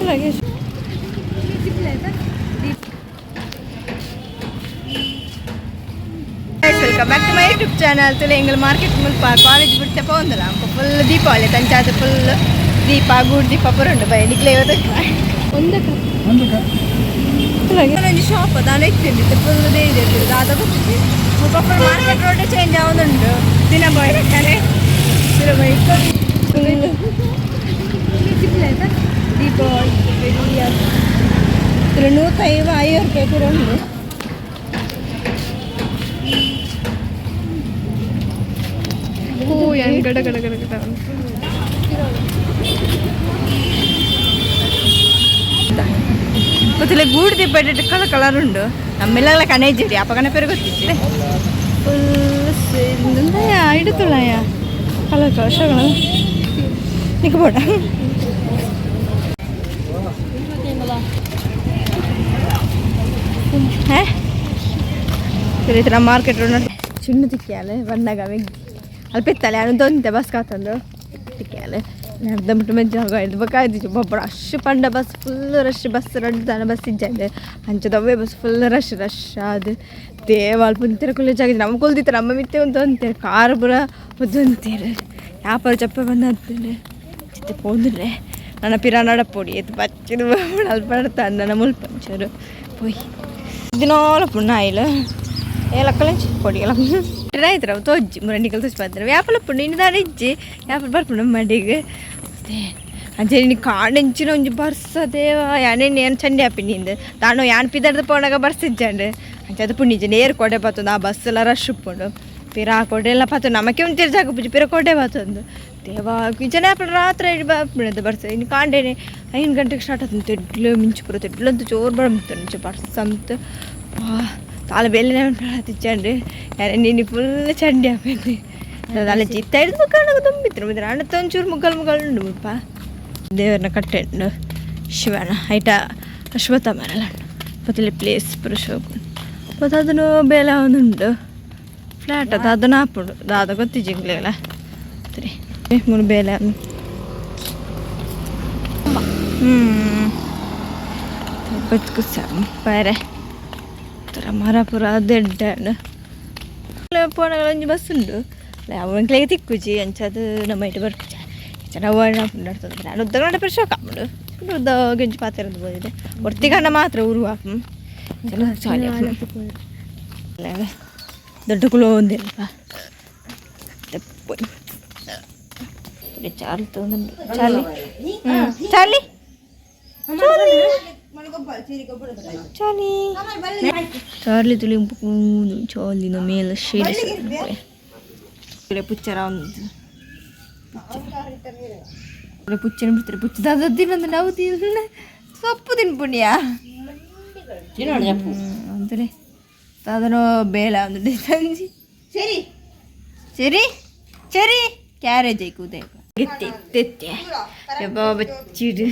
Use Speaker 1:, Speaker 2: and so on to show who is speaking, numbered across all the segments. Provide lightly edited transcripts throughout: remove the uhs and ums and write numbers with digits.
Speaker 1: Welcome back to my YouTube channel तो एंगल market मुल्पा कॉलेज बिट्टे पोंदला हमको फुल दीपावली तंचाद फुल दीप गूड दीप पुरुंड बय निकले ಒಂದಕ್ಕೆ ಶಾಪ್ ಅದಾನೆ ಇತ್ತಿಂದಿತ್ತು ಫುಲ್ ದೇ ಇದೆ ದಾದ ಗೊತ್ತಿದೆ ಮುಖಪ್ಪಳ ಮಾರ್ಕೆಟ್ ರೋಡ್ ಚೇಂಜ್ ಆಗೋದುಂಟು ದಿನ ಬೈರಕ್ಕನೆ ದಿನ ಬೈಕ್ ಸಿಗ್ಲಾಯ್ತಾ ದೀಪಾವಳಿ ಇದ್ರ 150 ರೂಪಾಯಿ ಕೂಡ ಉಂಟು ಹೂ ಏನು ಗಡ ಗಡ ಗಡ ಗಡ ಗೊತ್ತಿಲ್ಲ ಗೂಡು ದೀಪ ಇಟ್ಟಿಟ್ಟು ಕಲರ್ ಉಂಡು ನಮ್ಮೆಲ್ಲ ಕಣೆ ಇದ್ದೀರಿ ಅಪ್ಪ ಕಣ ಪೇರು ಗೊತ್ತಿದ್ದೆ ಫುಲ್ ಇಡುತ್ತುಳಯ್ಯ ಕಲರ್ ವರ್ಷಗಳು ನಿಕ್ಬೋಟ ಸರಿ ನಮ್ಮ ಮಾರ್ಕೆಟ್ ರೋಡ್ ಚಿನ್ನ ತಿಕ್ಕಿಯಾಲೆ ಬಂದಾಗ ಅಲ್ಪಿತ್ತಲೆ ಅವನು ತೊಂತೆ ಬಸ್ ಕಾತಂದು ತಿಕ್ಕಿಯಾಲೆ ಅರ್ಧಬಿಟ್ಟು ಮೆಜ್ಜಾಗ ಬೇಕಾಯ್ತು ಒಬ್ಬರು ಅಷ್ಟು ಪಂಡ ಬಸ್ ಫುಲ್ ರಶ್ ಬಸ್ ಎರಡು ತಾನ ಬಸ್ ಇಜ್ಜಂಡೆ ಅಂಚದವೇ ಬಸ್ ಫುಲ್ ರಶ್ ಅದು ದೇವಾಲ್ ಪುಂತಿರ ಕುಲ್ಲೇಜ್ ಆಗಿದೆ ನಮ್ಮ ಕೊಲ್ದಿತ್ತು ನಮ್ಮ ಮಿತ್ತೆ ಒಂದು ಅಂತಾರೆ ಕಾರು ಬುರ ಒಂದು ಅಂತಾರೆ ವ್ಯಾಪಾರ ಚಪ್ಪ ಬಂದು ಅಂತಾರೆ ಚಿತ್ತೆ ಪೋಂದಿಲ್ಲೆ ನನ್ನ ಪಿರಾನಾಡ ಪೊಡಿ ಎತ್ತು ಬಚ್ಚಿದು ಅಲ್ಪ ನನ್ನ ಮುಲ್ಪಂಚರು ಪೋಯ್ ದಿನಾಲ ಪುಣ್ಣ ಆಯಿಲ್ಲ ಏಲಕ್ಕಲಂಚಿ ಪೊಡಿ ಎಲ್ಲ ಆಯ್ತು ಅವು ತೋಜ್ಜಿ ಮುರಂಡಿಕಲ್ ತುಚ್ಚಿ ಬಂದ್ರೆ ವ್ಯಾಪಾರ ಪುಣ್ಣ ಇನ್ನು ದಾಡಿ ಇಜ್ಜಿ ವ್ಯಾಪಾರ ಬರ್ಪುಣ್ಣ ಮಡಿಗೆ ಅಂಚೆ ನೀನು ಕಾಡೆಂಚಿನ ಒಂಜಿ ಬರ್ಸದೇವ ಯಾನೆಣ್ಣೆ ಏನು ಚಂಡಿ ಹಾಪಿನಿಂದ ತಾನು ಯಾನ್ ಪಿದರ್ದು ಪೋಣಾಗ ಬರ್ಸಿಜ್ಜಂಡು ಅಂಚೆ ಅದು ಪುಣ್ಣಿಜ್ಜಿ ನೇರು ಕೊಡೆ ಬತ್ತೊಂದು ಆ ಬಸ್ ಎಲ್ಲ ರಶ್ ಉಪ್ಪುಂಡು ಪಿರ ಕೊಡೆ ಎಲ್ಲ ಪತ್ತು ನಮಕ್ಕೆ ಒಂದು ತಿರ್ಜಾಕ ಪೂಜೆ ಪಿರ ಕೊಡೆ ಬತ್ತೊಂದು ದೇವ ಜನ ಯಾಪಡ ರಾತ್ರಿ ಬಿಡೋದು ಬರ್ಸ ಇನ್ನು ಕಾಂಡೇನೆ 5 ಗಂಟೆಗೆ ಸ್ಟಾರ್ಟ್ ಆಯ್ತು ತೆಡ್ಲು ಮಿಂಚು ತೆಡ್ಲಂತೂ ಜೋರು ಬರಂತ ಬರ್ಸ ಅಂತ ತಾಳು ಬೆಲೆ ತಿಚ್ಚಂಡು ಯಾರೇ ನೀನು ಫುಲ್ ಚಂಡಿ ಹಾಕಿ ಅಲ್ಲ ಚಿತ್ತ ಹಿಡಿದು ಕಾಣಾಗ ತುಂಬಿದ್ರು ಮತ್ತೆ ಅಣ್ಣ ಒಂಚೂರು ಮುಗ್ಗಲು ಉಂಡು ಮುಲ್ಪ ದೇವರನ್ನ ಕಟ್ಟೆಂಡು ಶಿವನ ಐಟ ಅಶ್ವತ್ಥ ಮರಲ್ಲ ಮತ್ತೆ ಪ್ಲೇಸ್ ಪುರುಷೋಗು ಮತ್ತು ಅದನ್ನು ಬೇಲೆ ಒಂದುಂಟು ಫ್ಲ್ಯಾಟ್ ಅದು ಅದನ್ನು ಹಾಪುಂಡು ದಾದ ಗೊತ್ತಿಜ್ಜಿಂಗ್ಲೆಲ್ಲ ಸರಿ ಮೂರು ಬೇಲೆ ಗೊತ್ತು ಬೇರೆ ಮರ ಪುರ ದೊಡ್ಡ ಪೋಣಗಳಂಜಿ ಬಸ್ ಉಂಡು ಅವನಿಗೆ ತಿಕ್ಕುಜಿ ಅಂಚದು ನಮ್ಮ ಇಟ್ಟು ಬರ್ಕುಜ ಚೆನ್ನಾಗಿ ನಡ್ತದೆ ನಾನು ಉದ್ದಗಂಡ ಪ್ರಶೋಕ ಹಾಕೊಂಡು ಉದ್ದ ಗಂಜಿ ಪಾತ್ರೆ ಬೋದಿದೆ ಒರ್ತಿಗಂಡ ಮಾತ್ರ ಊರು ಹಾಕು ಚಾಲಿ ದೊಡ್ಡ ಕುಳು ಒಂದಿಲ್ಲಪ್ಪ ಚಾರ್ಲಿ ತೊಗೊಂಡು ಚಾರ್ಲಿ ಚಾರ್ಲಿ ಚಾಲಿ ಚಾರ್ಲಿ ತುಳಿ ಚಾಲಿನ ಮೇಲೆ ಶೇಡಿ ಪುಚ್ಚರ ಒಂದು ಪುಚ್ಚನ ಬಿಡ್ತಾರೆ ಪುಚ್ಚದ ತಿನ್ನೊಂದು ನಾವು ತಿನ್ನ ಸೊಪ್ಪು ತಿನ್ಪುಣ್ಯ ಅಂತಾರೆ ಅದನ್ನು ಬೇಡ ಒಂದು ಸಂಜಿ ಸರಿ ಸರಿ ಸರಿ ಕ್ಯಾರೇಜ್ ಐಕುದೇ ತೆತ್ತೆ ಬಚ್ಚಿಡು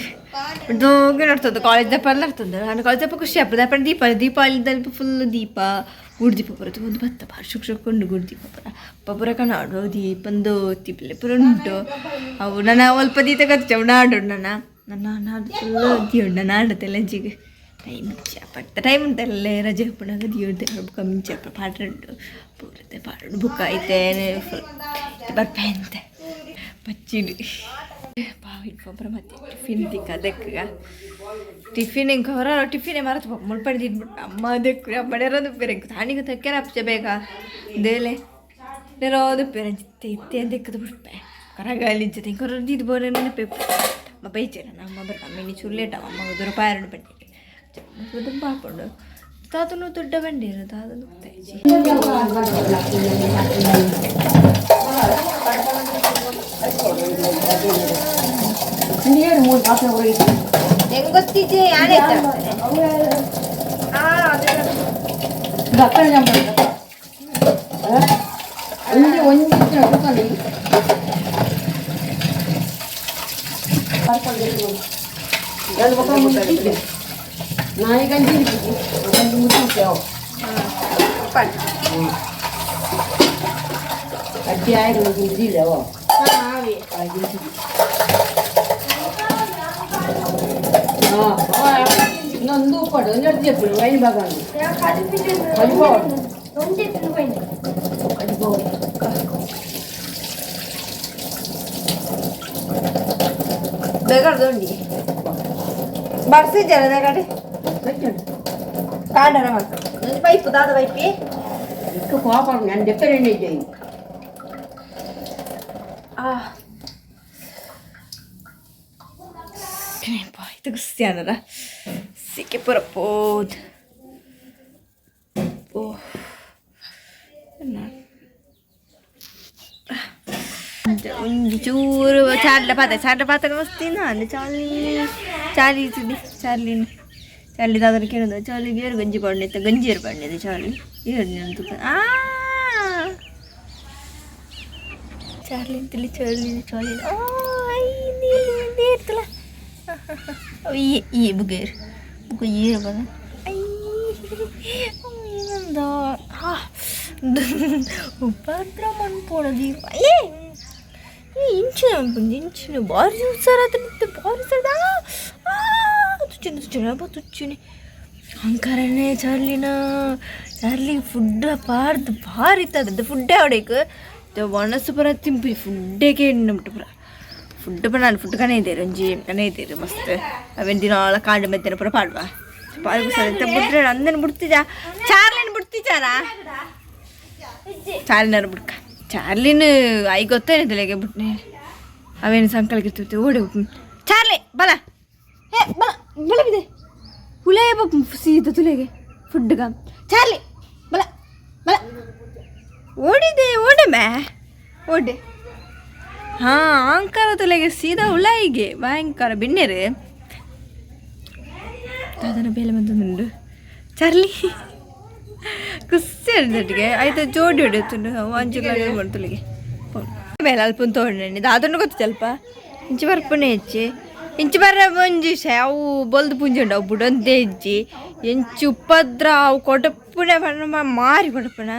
Speaker 1: ದೋಗಿ ನಡ್ತದೆ ಕಾಲೇಜ್ ದಪ್ಪ ಎಲ್ಲ ನಡ್ತದೆ ನಾನು ಕಾಲೇಜ್ ದಪ್ಪ ಖುಷಿ ಆಗ್ತದೆ ಅಪ್ಪ ದೀಪಾವಳಿದಲ್ಲಿ ಫುಲ್ ದೀಪ ಗುಡ್ ದೀಪ ಬರುತ್ತೆ ಒಂದು ಬತ್ತ ಭಾಳ ಶುಕ್ಕೊಂಡು ಗುಡ್ ದೀಪ ಪಪುರ ಕಣ್ಣಾಡು ದೀಪಂದು ತಿಪ್ಪಲೆ ಪುರ ಉಂಟು ಅವು ನನ್ನ ಅಲ್ಪ ದೀತ ಕಚ್ಚವು ನಾಡು ನನ್ನ ನಾಡು ಫುಲ್ ದಿಯೋಡು ನಾನು ಆಡುತ್ತೆ ಲಂಚಿಗೆ ಟೈಮ್ ಪಟ್ಟ ಟೈಮ್ ಉಂಟಲ್ಲ ರಜೆ ಹಬ್ಬನಾಗ ದಿಯೋಡೆ ಕಮ್ಮಿ ಚಪ್ಪ ಪಾಠ ಉಂಟು ಪೂರತೆ ಪಾಡು ಬುಕ್ ಐತೆ ಫುಲ್ ಬರ್ಪೆ ಅಂತೆ ಪಚ್ಚಿಡು ಪಾವಿಟ್ಕೊಬ್ರ ಮತ್ತೆ ಟಿಫಿನ್ ತಿಕ್ಕ ಅದಕ್ಕೆ ಟಿಫಿನ್ ಹಿಂಗೆ ಹೊರ ಟಿಫಿನೇ ಮರತು ಪಾಪ ಮುಳ್ಪಡಿದ್ಬಿಟ್ಟು ಅಮ್ಮ ಅದಕ್ಕೆ ಬಡಿರೋದು ಬೇರೆ ತಾಣಿಗೆ ತಕ್ಕೆರ ಅಪ್ಚ ಬೇಗ ದೇಲೆ ನೆರೋದು ಬೇರೆ ಇತ್ತೆ ಅಂತ ಇಕ್ಕದು ಬಿಡ್ಪೆ ಕರಗಾಲಿ ಜೊತೆ ಹಿಂಗೆ ಹೊರದಿದ್ದು ಬೋರೆ ನೆನಪೆ ಅಮ್ಮ ಬೈಚೆ ನಮ್ಮ ಬರ್ಕ ಮಿನಿ ಚುರ್ಲೇಟ ಅಮ್ಮ ದೂರ ಪಾಯರಡು ಬಂದಿಗೆ ತುಂಬ ಹಾಕೊಂಡು ತಾತನು ದೊಡ್ಡ ಬಂಡಿ ಇರೋದು ಅದನ್ನು ಹೆಂಗೆ ಗೊತ್ತಿದ್ದೆ ಯಾರೇ
Speaker 2: ನಾಯಿ ಗಂಜಿ ಅಡ್ಡಿ ಆಯ್ತು ಗುಂಜಿಲ್ಲವೋ ಇನ್ನೊಂದು ಉಪ್ಪಡು ಒಂದು ಎಪ್ಪಡು ವೈನ್ ಬಾಗಾನು
Speaker 1: ಬೇಕಂಡಿ ಬರ್ಸಿದ್ದಾರ ಬೇಕಡೆ ಕಾಡರ ಮತ್ತೆ ಪೈಪು ದಾದ ಪೈಪಿ
Speaker 2: ಇಟ್ಟು ಪಾಪ ನಾನು ಡೆಫರೆಂಟ್ ಇದ್ದೆ
Speaker 1: itu Cristiana sì che però oh चूर चारला पाता मस्ती ना चाली चाली दादा के चाली गेर गंजी पड़ने तो गंजीर पड़ने थे चाली चाली तिली चाली चाली ओ देर तला iya beger buku iya banget nanda upadraman pola di inchina bari usara tante bari sada tuchine apa tuchine ankarane charlie food part bari tada food avadek the vanasu para timpi food ke namtu food ನಾನು food ಕನೇ ಇದೆ ರಂಜಿ ಕನೇ ಇದೆ ಮಸ್ತ್ ಅವೇನು ದಿನ ಕಾಂಡ ಮೆತ್ತನ ಪುರ ಪಾಡುವ ಪಾಲ್ಗು ಸರಿತ ಬಿಟ್ರೆ ಅಂದನ್ ಬಿಡ್ತಿದ್ದ ಚಾರ್ಲಿನ ಬಿಡ್ತಿದ್ದಾರ ಚಾರ್ಲಿನಾರು ಬಿಡ್ಕ ಚಾರ್ಲಿನ I ಗೊತ್ತೇನಿದ್ದಲೆಗೆ ಬಿಟ್ನೆ ಅವೇನು ಸಂಕಲ್ಗಿರ್ತಿರ್ತೀವಿ ಓಡಿ ಚಾರ್ಲಿ ಬಲ ಹೇ ಬಲ ಬಲ ಬಿದೆ ಹುಲೇ ಸೀದ ತುಲೆಗೆ ಫುಡ್ಗ ಚಾರ್ಲಿ ಬಲ ಬಲ ಓಡಿದೆ ಓಡೆ ಮ್ಯಾ ಓಡೆ ಅಂಕಾರ ತುಲೆಗೆ ಸೀದಾ ಹುಳಾಯಿಗೆ ಭಯಂಕರ ಬಿಣ್ಣೆರೆ ಅದನ್ನು ಬೇಲೆ ಬಂದು ಚಾರ್ಲಿ ಖುಷಿ ಅಡ್ದಟ್ಟಿಗೆ ಆಯ್ತು ಜೋಡಿ ಹೊಡೆಯುತ್ತುಂಡು ಅಂಚು ಬಂತುಲಿಗೆ ಮೇಲೆ ಅಲ್ಪ ತೊಗೊಂಡು ಅದನ್ನು ಗೊತ್ತು ಸ್ವಲ್ಪ ಇಂಚು ಬರ್ಪಣೆ ಹೆಚ್ಚಿ ಇಂಚು ಬರ್ರ ಮುಂಜಿ ಅವು ಬಲ್ದು ಪುಂಜುಂಡು ಅವು ಬುಡಂತೆ ಹೆಚ್ಚಿ ಎಂಚು ಉಪದ್ರ ಅವು ಕೊಡಪ್ಪುನೆ ಬಣ್ಣ ಮಾರಿ ಕೊಡಪ್ಪಣ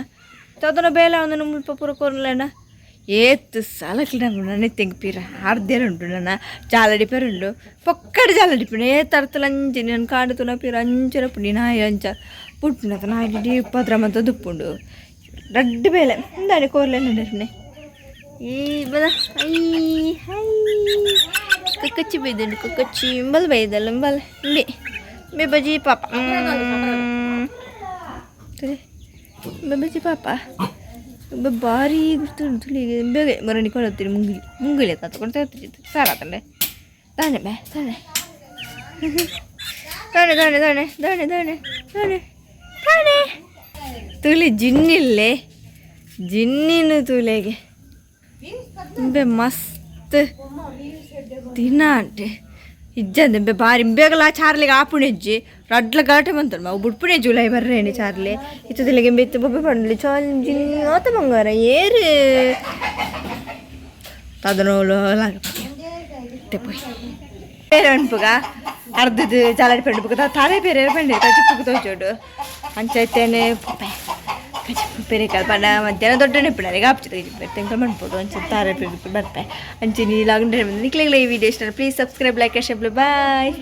Speaker 1: ಅದನ್ನು ಬೇಲೆ ಅವನು ಮುಲ್ಪ ಪೂರ ಕೊರಲೇನ ಏತ್ ಸಾಲಕ್ಕಿಡ ತೆಂಗಿಪೀರ ಆರ್ದೇರುಂಟು ನನ್ನ ಜಾಲಡಿ ಪೇರುಂಡು ಪಕ್ಕಡ ಜಾಲಡಿ ಪೀಣ ತರ್ತಲಂಚಿ ನಾನು ಕಾಡು ತುನ ಪೀರ ಅಂಚರ ಪುಡಿ ನಾಯಿ ಅಂಚ ಪುಟ್ನತ ನಾಯಿ ಪದ್ರಮಂತ ದುಪ್ಪುಂಡು ರಡ್ಡು ಬೇಲೆ ದಾಡಿ ಕೋರ್ಲೆ ನಡೆ ಈ ಬದ ಐ ಹೈ ಕಕ್ಕಚ್ಚಿ ಬೈದಂಡು ಕಕ್ಕಚ್ಚಿ ಬಲ್ ಬೈದಲ್ಲ ಬಲ್ ಇಲ್ಲಿ ಬೇಬಜಿ ಪಾಪ ಬೇಬಜಿ ಪಾಪ ಭಾರಿ ಗುರ್ತು ಬೇಗ ಮರಣಿ ಕೊಡತ್ತೀರಿ ಮುಂಗಿಲಿ ತಗೊಂಡು ತರ್ತಿತ್ತು ಸಾರ ತಂಡೆ ದಾಣೆ ಬೇ ದಾಣೆ ದಾಣೆ ದಾಣೆ ದಾಣೆ ದಾಣೆ ದಾಣೆ ದಾಣೆ ದಾಣೆ ತುಳಿ ಜಿನ್ನಿಲ್ಲೇ ಜಿನ್ನಿನ ತುಲೆಗೆ ಬೆ ಮಸ್ತ್ ದಿನ ಅಂಟೆ ಇಜ್ಜಂದೆ ಬೆ ಭಾರಿ ಬೇಗಲ ಚಾರ್ಲಿಗೆ ಆಪುಣೆ ಇಜ್ಜಿ ರಡ್ಲ ಗಾಟ ಬಂತಲ್ಲ ಅವು ಬಿಟ್ಪುಣೆ ಜುಲೈ ಬರ್ರೇನೆ ಚಾರ್ಲಿ ಇತ್ತದಿಲ್ಲಿಗೆ ಬೆತ್ತು ಬೊಬ್ಬೆ ಪಂಡ್ಲಿ ಚಾಲ್ ಜಿನ್ನಿ ಆತ ಬಂಗಾರ ಏರು ತದನೋಲು ಪೋಯ್ ಬೇರೆ ಅನ್ಪುಗ ಅರ್ಧದ್ದು ಚಾಲಾಡಿ ಪಂಡು ತಾಳೆ ಬೇರೆ ಪಂಡಿ ಕಚಿಪ್ಪು ತೋಚೋಡು ಅಂಚೈತೇನೆ ಬೇರೆ ಕಲ್ಪನ ಮಧ್ಯಾಹ್ನ ದೊಡ್ಡ ನೆಪ್ಪಿನಾರಿಗೆ ಆಪ್ಚಿದ ತೆಂಕಲ್ ಮಾಡ್ಬೋದು ಒಂಚೂರು ತಾರೆ ಬರ್ಪೆ ಅಂಚೆ ನೀಲಾಗ ನಿಕ್ಲೆಗಳ ಈ ವಿಡಿಯೋ ಇಷ್ಟ please subscribe like share bye.